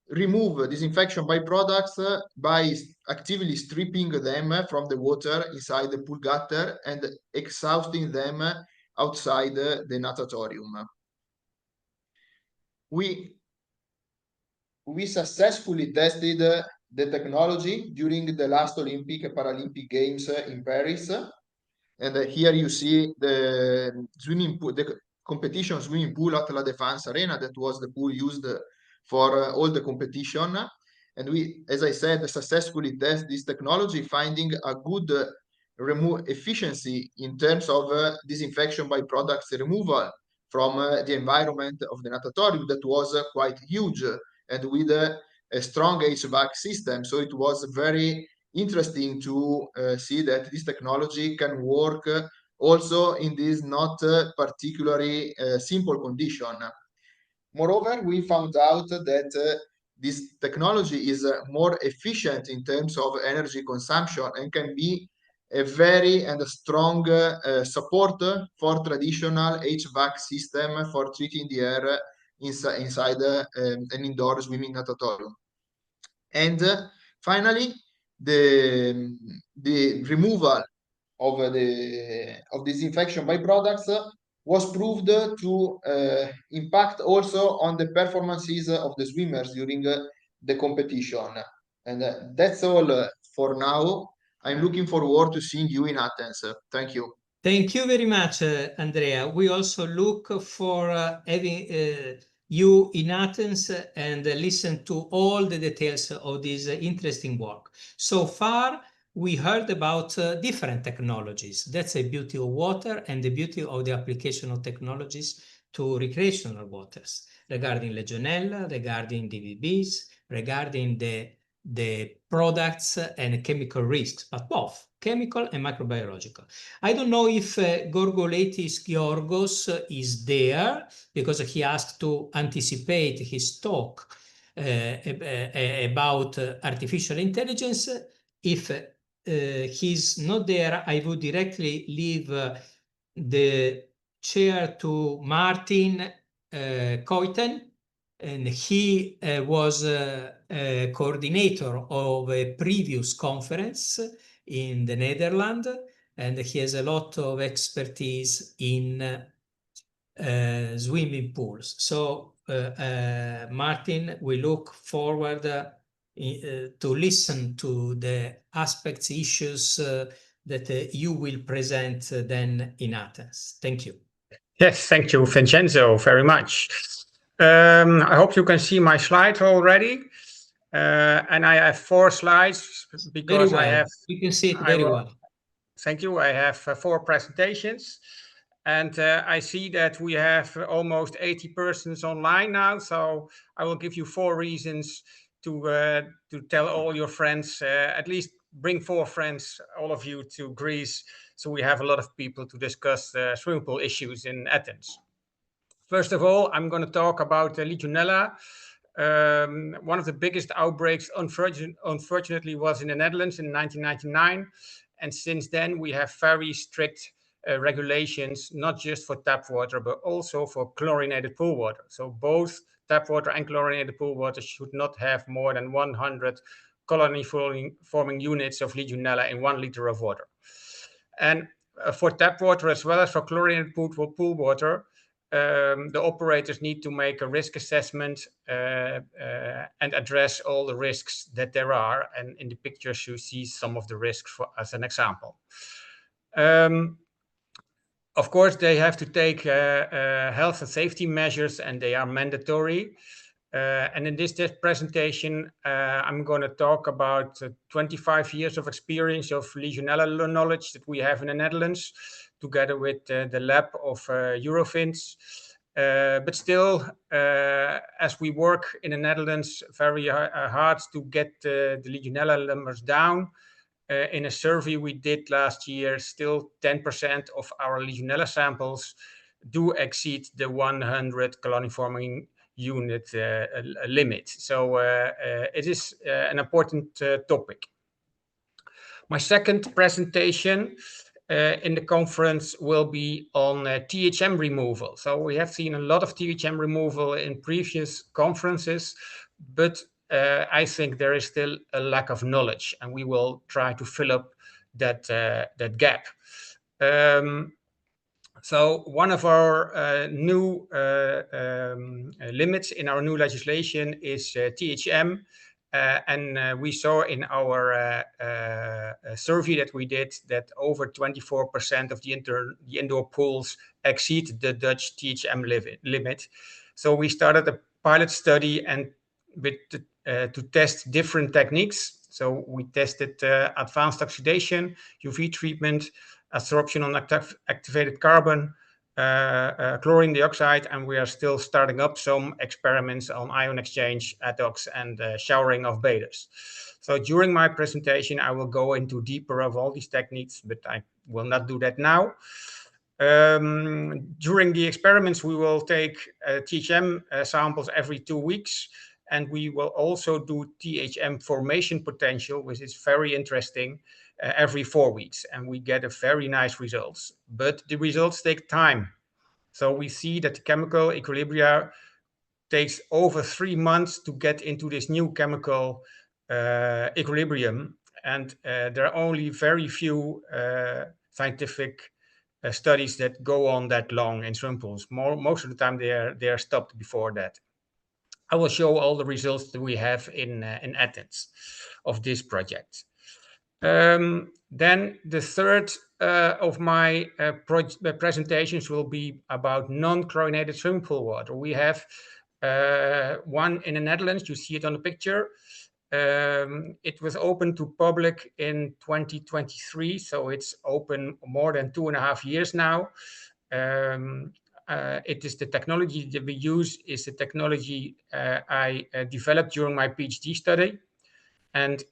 remove disinfection by products by actively stripping them from the water inside the pool gutter and exhausting them outside the natatorium. We successfully tested the technology during the last Olympic and Paralympic Games in Paris. And here you see the swimming pool, the competition swimming pool at La Défense Arena. That was the pool used for all the competition. And we, as I said, successfully test this technology, finding a good efficiency in terms of disinfection by products removal from the environment of the natatorium that was quite huge and with a strong HVAC system. So it was very interesting to see that this technology can work also in this not particularly simple condition. Moreover, we found out that this technology is more efficient in terms of energy consumption and can be a very and a strong support for traditional HVAC system for treating the air inside an indoor swimming natatorium. And finally, the removal of disinfection by products was proved to impact also on the performances of the swimmers during the competition. And that's all for now. I'm looking forward to seeing you in Athens. Thank you. Thank you very much, Andrea. We also look for having you in Athens and listen to all the details of this interesting work. So far, we heard about different technologies. That's the beauty of water and the beauty of the application of technologies to recreational waters, regarding Legionella, regarding DVBs, regarding the products and chemical risks, but both chemical and microbiological. I don't know if Gorgoletis Georgos is there, because he asked to anticipate his talk about artificial intelligence. If he's not there, I would directly leave the chair to Martin Koiten, and he was a coordinator of a previous conference in the Netherlands, and he has a lot of expertise in swimming pools. So Martin, we look forward to listen to the aspects, issues that you will present then in Athens. Thank you. Yes, thank you, Vincenzo, very much. I hope you can see my slides already. And I have 4 slides because very well. I have... You can see it very well. Thank you. I have 4 presentations. And I see that we have almost 80 persons online now. So I will give you 4 reasons to tell all your friends, at least bring 4 friends, all of you, to Greece. So we have a lot of people to discuss swimming pool issues in Athens. First of all, I'm going to talk about Legionella. One of the biggest outbreaks, unfortunately, was in the Netherlands in 1999. And since then, we have very strict regulations, not just for tap water, but also for chlorinated pool water. So both tap water and chlorinated pool water should not have more than 100 colony-forming units of Legionella in 1 liter of water. And for tap water, as well as for chlorinated pool water, the operators need to make a risk assessment and address all the risks that there are. And in the pictures, you see some of the risks as an example. Of course, they have to take health and safety measures, and they are mandatory. And in this presentation, I'm going to talk about 25 years of experience of Legionella knowledge that we have in the Netherlands, together with the lab of Eurofins. But still, as we work in the Netherlands very hard to get the Legionella numbers down, in a survey we did last year, still 10% of our Legionella samples do exceed the 100 colony forming unit limit. So it is an important topic. My second presentation in the conference will be on THM removal. So we have seen a lot of THM removal in previous conferences, but I think there is still a lack of knowledge, and we will try to fill up that gap. So one of our new limits in our new legislation is THM. And we saw in our survey that we did that over 24% of the indoor pools exceed the Dutch THM limit. So we started a pilot study and to test different techniques. So we tested advanced oxidation, UV treatment, absorption on activated carbon, chlorine dioxide, and we are still starting up some experiments on ion exchange, ADOX, and showering of bathers. So during my presentation, I will go into deeper of all these techniques, but I will not do that now. During the experiments, we will take THM samples every 2 weeks, and we will also do THM formation potential, which is very interesting, every 4 weeks, and we get a very nice results. But the results take time. So we see that the chemical equilibria takes over 3 months to get into this new chemical equilibrium, and there are only very few scientific studies that go on that long in swimming pools. Most of the time they are stopped before that. I will show all the results that we have in Athens of this project. Then the third of my presentations will be about non-chlorinated swimming pool water. We have one in the Netherlands. You see it on the picture. It was open to public in 2023, so it's open more than 2.5 years now. It is the technology that we use is the technology I developed during my PhD study, and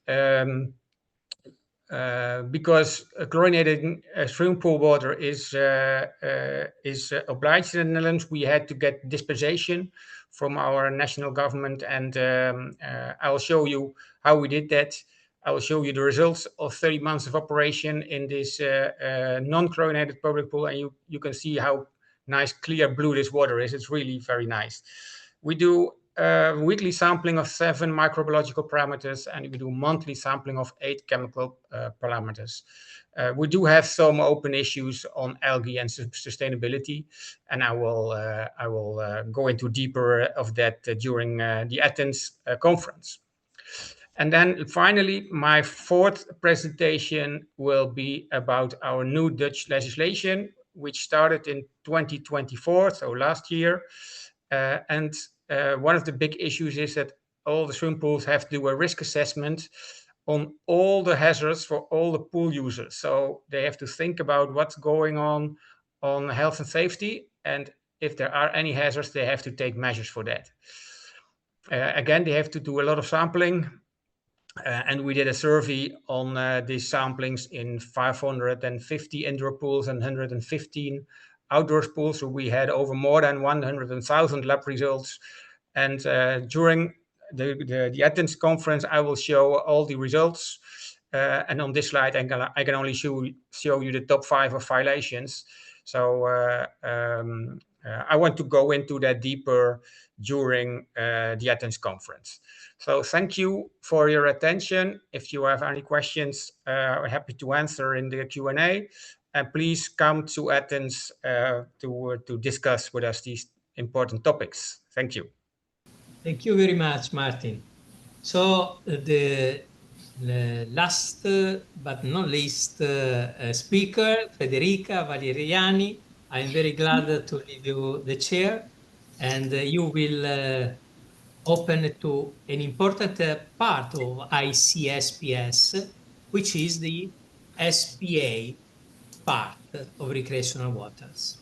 because chlorinated swimming pool water is obliged in the Netherlands, we had to get dispensation from our national government, and I will show you how we did that. I will show you the results of 30 months of operation in this non-chlorinated public pool, and you can see how nice clear blue this water is. It's really very nice. We do weekly sampling of 7 microbiological parameters, and we do monthly sampling of 8 chemical parameters. We do have some open issues on algae and sustainability, and I will go into deeper of that during the Athens conference. And then finally, my fourth presentation will be about our new Dutch legislation, which started in 2024, so last year. And one of the big issues is that all the swimming pools have to do a risk assessment on all the hazards for all the pool users. So they have to think about what's going on health and safety. And if there are any hazards, they have to take measures for that. Again, they have to do a lot of sampling. And we did a survey on these samplings in 550 indoor pools and 115 outdoor pools. So we had over more than 100,000 lab results. And during the Athens conference, I will show all the results. And on this slide, I can only show you the top 5 of violations. So I want to go into that deeper during the Athens conference. So thank you for your attention. If you have any questions, I'm happy to answer in the Q&A. And please come to Athens to discuss with us these important topics. Thank you. Thank you very much, Martin. So the last but not least speaker, Federica Valeriani. I'm very glad to leave you the chair, and you will open to an important part of ICSPS, which is the SPA part of recreational waters.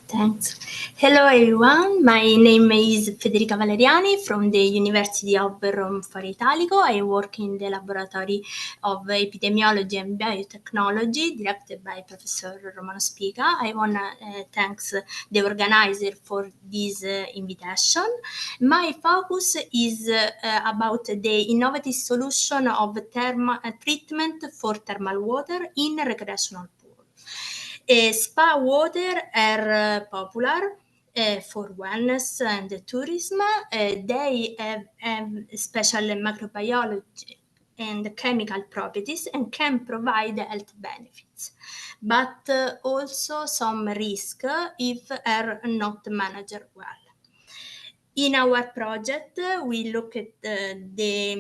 Thanks. Hello everyone, my name is Federica Valeriani from the University of Rome for Italico. I work in the laboratory of epidemiology and biotechnology directed by Professor Romano Spica. I want to thank the organizer for this invitation. My focus is about the innovative solution of treatment for thermal water in recreational pool. Spa water are popular for wellness and tourism. They have special microbiology and chemical properties and can provide health benefits, but also some risk if are not managed well. In our project, we look at the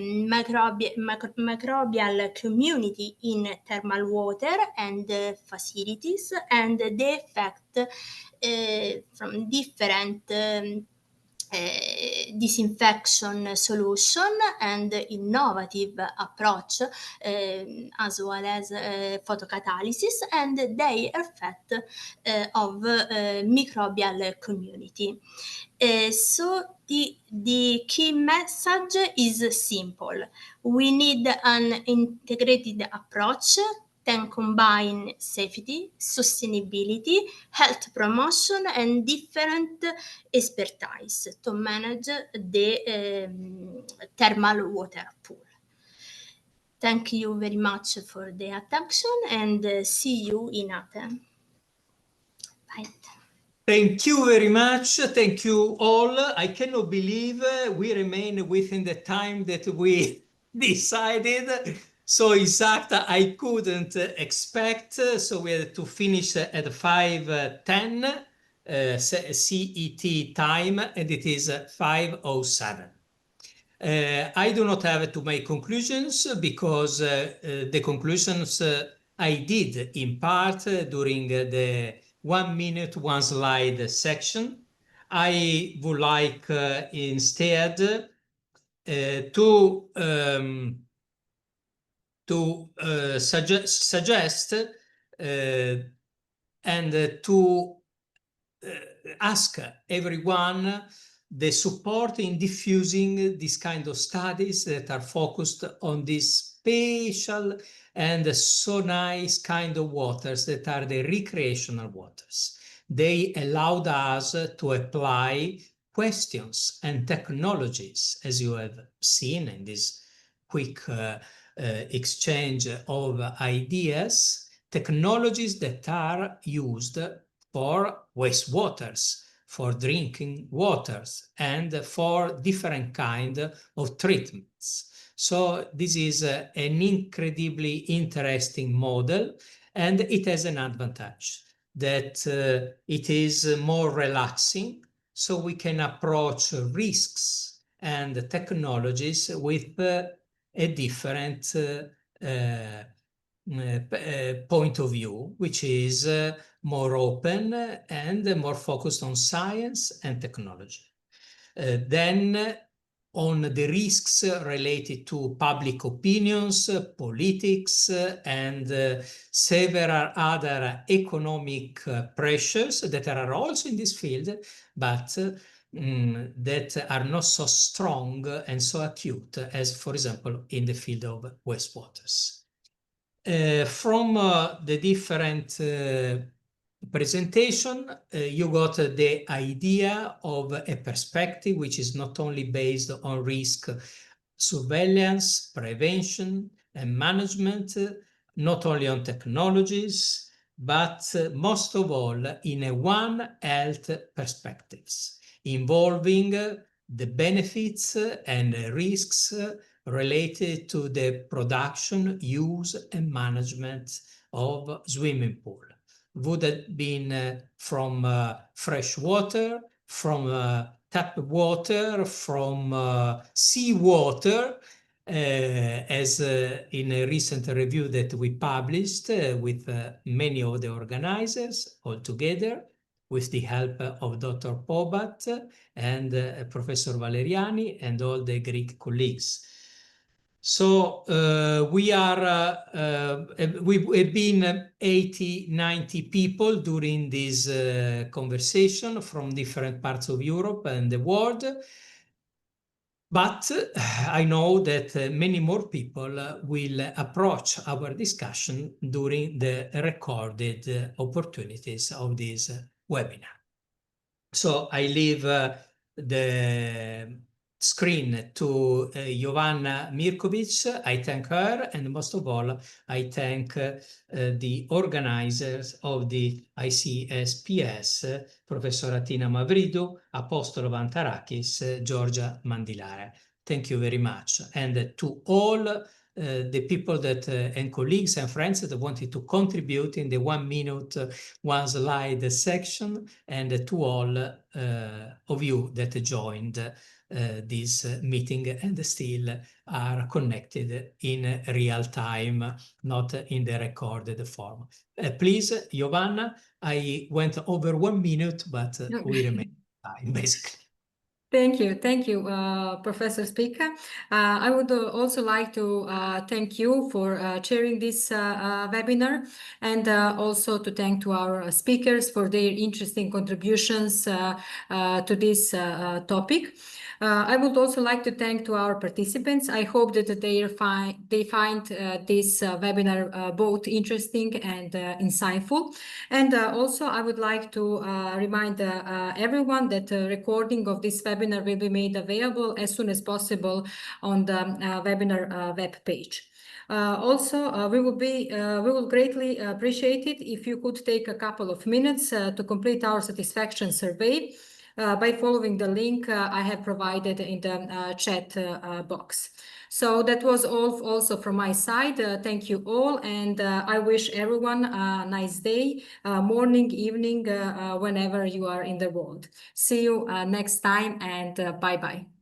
microbial community in thermal water and facilities and the effect from different disinfection solution and innovative approach as well as photocatalysis and their effect of microbial community. So the key message is simple. We need an integrated approach that combine safety, sustainability, health promotion, and different expertise to manage the thermal water pool. Thank you very much for the attention and see you in Athens. Bye. Thank you very much. Thank you all. I cannot believe we remain within the time that we decided. So exact, I couldn't expect. So we had to finish at 5:10 CET time, and it is 5:07. I do not have to make conclusions because the conclusions I did in part during the 1 minute, 1 slide section. I would like instead to suggest and to ask everyone the support in diffusing this kind of studies that are focused on this special and so nice kind of waters that are the recreational waters. They allowed us to apply questions and technologies, as you have seen in this quick exchange of ideas, technologies that are used for wastewaters, for drinking waters, and for different kind of treatments. So this is an incredibly interesting model, and it has an advantage that it is more relaxing, so we can approach risks and technologies with a different point of view, which is more open and more focused on science and technology. Then on the risks related to public opinions, politics, and several other economic pressures that are also in this field, but that are not so strong and so acute as, for example, in the field of wastewaters. From the different presentation, you got the idea of a perspective which is not only based on risk surveillance, prevention, and management, not only on technologies, but most of all in a One Health perspectives, involving the benefits and risks related to the production, use, and management of swimming pool. Would have been from fresh water, from tap water, from sea water, as in a recent review that we published with many of the organizers all together, with the help of Dr. Pobat and Professor Valeriani and all the Greek colleagues. So we've been 80, 90 people during this conversation from different parts of Europe and the world. But I know that many more people will approach our discussion during the recorded opportunities of this webinar. So I leave the screen to Jovanna Mirkovic. I thank her, and most of all, I thank the organizers of the ICSPS, Professor Tina Mavridou, Apostolo Vantarakis, Georgia Mandilare. Thank you very much. And to all the people that and colleagues and friends that wanted to contribute in the 1 minute, one slide section, and to all of you that joined this meeting and still are connected in real time, not in the recorded form. Please, Jovanna, I went over 1 minute, but we remain time, basically. Thank you, Professor Spica. I would also like to thank you for chairing this webinar, and also to thank to our speakers for their interesting contributions to this topic. I would also like to thank to our participants. I hope that they find this webinar both interesting and insightful. And also I would like to remind everyone that the recording of this webinar will be made available as soon as possible on the webinar web page. Also, we will greatly appreciate it if you could take a couple of minutes to complete our satisfaction survey by following the link I have provided in the chat box. So that was all also from my side. Thank you all, and I wish everyone a nice day, morning, evening, whenever you are in the world. See you next time, and bye-bye.